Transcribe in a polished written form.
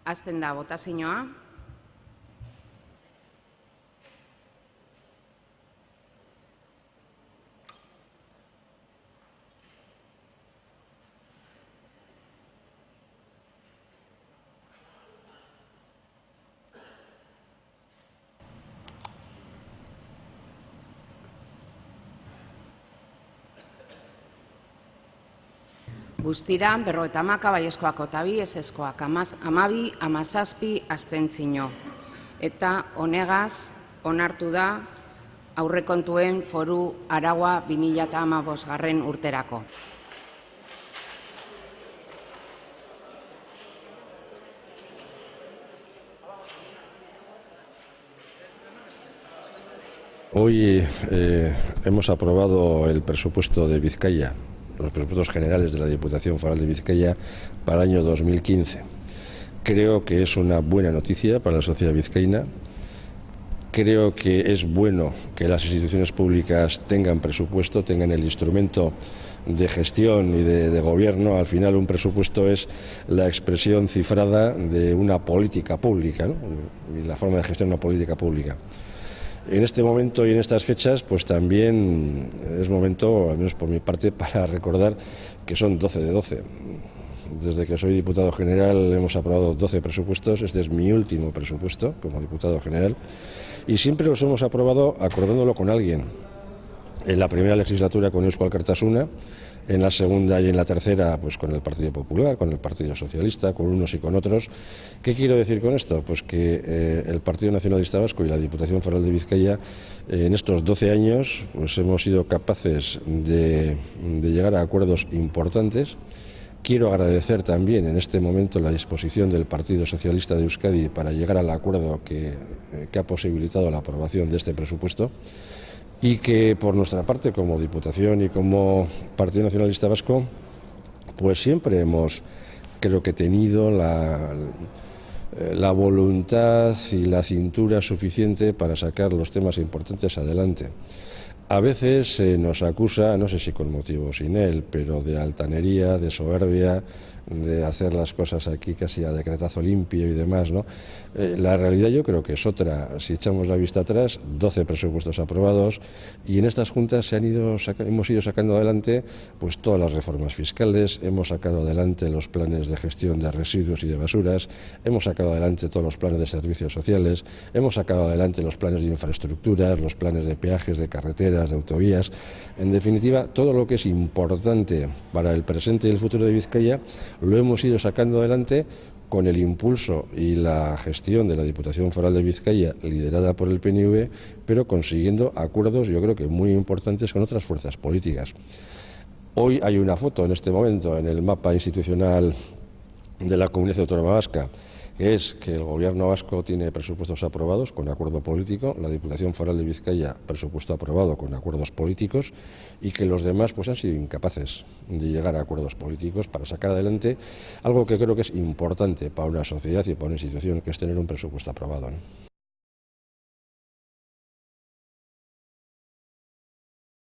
Hasten da botazioa. Guztira, 50 baiezkoak eta 2 ezezkoak, 12, 17 abstentzio. Eta honegaz onartu da aurrekontuen foru araua 2015 urterako. Hoy hemos aprobado el presupuesto de Vizcaya, los presupuestos generales de la Diputación Foral de Vizcaya para el año 2015. Creo que es una buena noticia para la sociedad vizcaína. Creo que es bueno que las instituciones públicas tengan presupuesto, tengan el instrumento de gestión y de gobierno. Al final, un presupuesto es la expresión cifrada de una política pública, ¿no? Y la forma de gestión de una política pública. En este momento y en estas fechas, pues también es momento, al menos por mi parte, para recordar que son 12 de 12. Desde que soy diputado general hemos aprobado 12 presupuestos. Este es mi último presupuesto como diputado general y siempre los hemos aprobado acordándolo con alguien. En la primera legislatura con Eusko Alkartasuna, en la segunda y en la tercera pues con el Partido Popular, con el Partido Socialista, con unos y con otros. ¿Qué quiero decir con esto? Pues que el Partido Nacionalista Vasco y la Diputación Foral de Vizcaya en estos 12 años pues hemos sido capaces de llegar a acuerdos importantes. Quiero agradecer también en este momento la disposición del Partido Socialista de Euskadi para llegar al acuerdo que ha posibilitado la aprobación de este presupuesto. Y que por nuestra parte, como Diputación y como Partido Nacionalista Vasco, pues siempre hemos, creo que, tenido la voluntad y la cintura suficiente para sacar los temas importantes adelante. A veces se nos acusa, no sé si con motivo o sin él, pero de altanería, de soberbia, de hacer las cosas aquí casi a decretazo limpio y demás, ¿no? La realidad yo creo que es otra. Si echamos la vista atrás, 12 presupuestos aprobados y en estas juntas hemos ido sacando adelante pues todas las reformas fiscales, hemos sacado adelante los planes de gestión de residuos y de basuras, hemos sacado adelante todos los planes de servicios sociales, hemos sacado adelante los planes de infraestructuras, los planes de peajes, de carreteras, de autovías. En definitiva, todo lo que es importante para el presente y el futuro de Vizcaya lo hemos ido sacando adelante con el impulso y la gestión de la Diputación Foral de Vizcaya, liderada por el PNV, pero consiguiendo acuerdos, yo creo que muy importantes con otras fuerzas políticas. Hoy hay una foto en este momento en el mapa institucional de la Comunidad Autónoma Vasca, que es que el Gobierno vasco tiene presupuestos aprobados con acuerdo político, la Diputación Foral de Vizcaya presupuesto aprobado con acuerdos políticos y que los demás pues han sido incapaces de llegar a acuerdos políticos para sacar adelante algo que creo que es importante para una sociedad y para una institución, que es tener un presupuesto aprobado, ¿no?